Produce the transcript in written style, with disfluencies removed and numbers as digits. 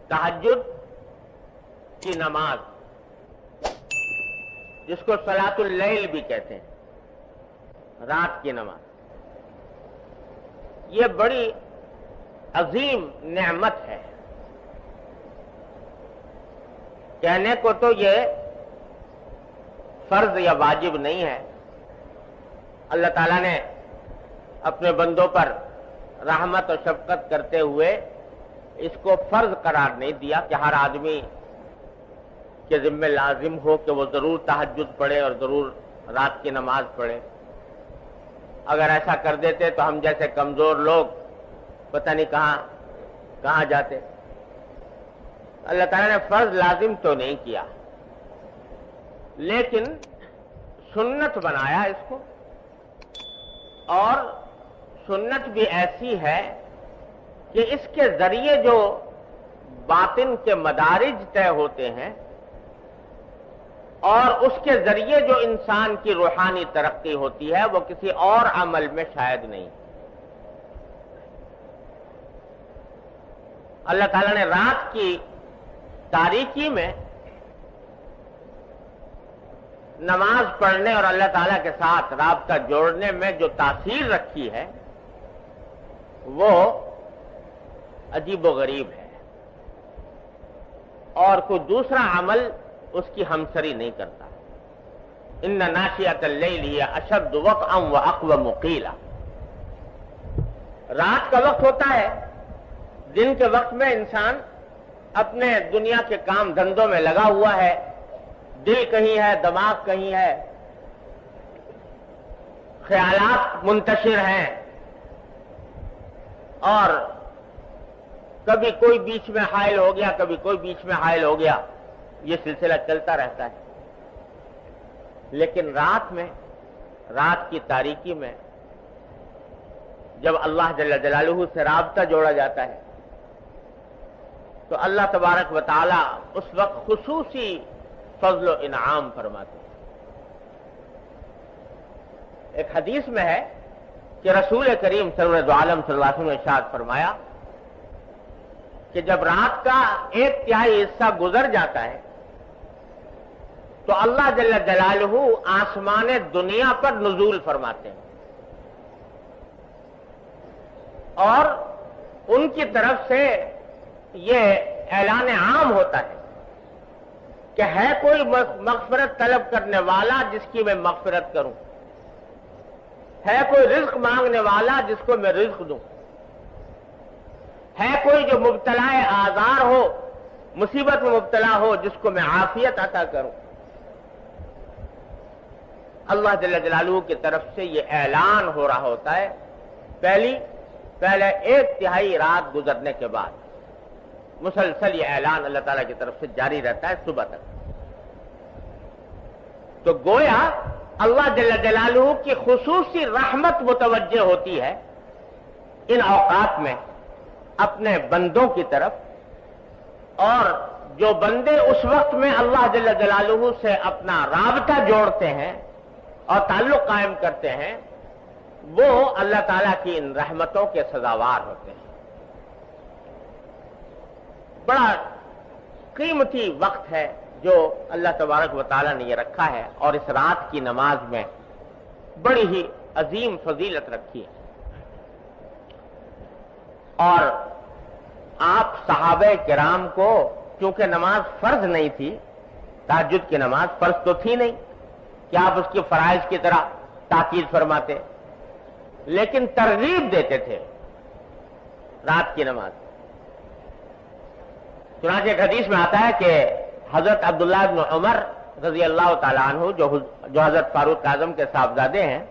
तहज्जुद की नमाज, जिसको सलातुल लैल भी कहते हैं, रात की नमाज, ये बड़ी अजीम नेमत है। कहने को तो ये फर्ज या वाजिब नहीं है। अल्लाह ताला ने अपने बंदों पर रहमत और शफकत करते हुए इसको फर्ज करार नहीं दिया कि हर आदमी के जिम्मे लाजिम हो कि वो जरूर तहज्जुद पढ़े और जरूर रात की नमाज पढ़े। अगर ऐसा कर देते तो हम जैसे कमजोर लोग पता नहीं कहां जाते। अल्लाह ताला ने फर्ज लाजिम तो नहीं किया, लेकिन सुन्नत बनाया इसको, और सुन्नत भी ऐसी है कि इसके जरिए जो बातिन के मदारिज तय होते हैं और उसके जरिए जो इंसान की रूहानी तरक्की होती है वो किसी और अमल में शायद नहीं। अल्लाह ताला ने रात की तारीकी में नमाज पढ़ने और अल्लाह ताला के साथ राबता जोड़ने में जो तासीर रखी है वो अजीबोगरीब है, और कोई दूसरा अमल उसकी हमसरी नहीं करता। इन्ना नाशियतल लैल हिय अशद्दु वक़अन व अक़वम क़ीला। रात का वक्त होता है, दिन के वक्त में इंसान अपने दुनिया के काम धंधों में लगा हुआ है, दिल कहीं है, दिमाग कहीं है, ख्यालात मुंतशिर हैं, और कभी कोई बीच में हायल हो गया, कभी कोई बीच में हायल हो गया, ये सिलसिला चलता रहता है। लेकिन रात में, रात की तारीकी में जब अल्लाह जल्ल जलालुहु से राबता जोड़ा जाता है तो अल्लाह तबारक व तआला उस वक्त खुसूसी फज़्ल व इनाम फरमाते हैं। एक हदीस में है कि रसूल करीम सरवर दो आलम सल्लल्लाहु अलैहि वसल्लम ने इरशाद फरमाया कि जब रात का 1/3 हिस्सा गुजर जाता है तो अल्लाह जल्ल जलालुहु आसमान दुनिया पर नुज़ूल फरमाते हैं और उनकी तरफ से ये ऐलान आम होता है कि है कोई मग़फ़िरत तलब करने वाला जिसकी मैं मग़फ़िरत करूं, है कोई रिज़्क़ मांगने वाला जिसको मैं रिज़्क़ दूं, है कोई जो मुब्तलाए आज़ार हो, मुसीबत में मुब्तला हो, जिसको मैं आफियत अता करूं। अल्लाह जल्ल जलालुहु की तरफ से ये ऐलान हो रहा होता है पहले 1/3 रात गुजरने के बाद मुसलसल ये ऐलान अल्लाह ताला की तरफ से जारी रहता है सुबह तक। तो गोया अल्लाह जल्ल जलालुहु की खुसूसी रहमत मुतवज्जे होती है इन औकात में अपने बंदों की तरफ, और जो बंदे उस वक्त में अल्लाह जल्ल जलालुहु से अपना राबता जोड़ते हैं और ताल्लुक कायम करते हैं, वो अल्लाह ताला की इन रहमतों के सजावार होते हैं। बड़ा कीमती वक्त है जो अल्लाह तबारक व तआला ने ये रखा है, और इस रात की नमाज में बड़ी ही अजीम फजीलत रखी है। और आप सहाबे किराम को, क्योंकि नमाज फर्ज नहीं थी, तहज्जुद की नमाज फर्ज तो थी नहीं कि आप उसकी फराइज की तरह ताकीद फरमाते, लेकिन तरगीब देते थे रात की नमाज। चुनांचे एक हदीस में आता है कि हजरत अब्दुल्लाह इब्न उमर रजी अल्लाह तआला अन्हु जो हजरत फारूक आजम के साहबजादे हैं,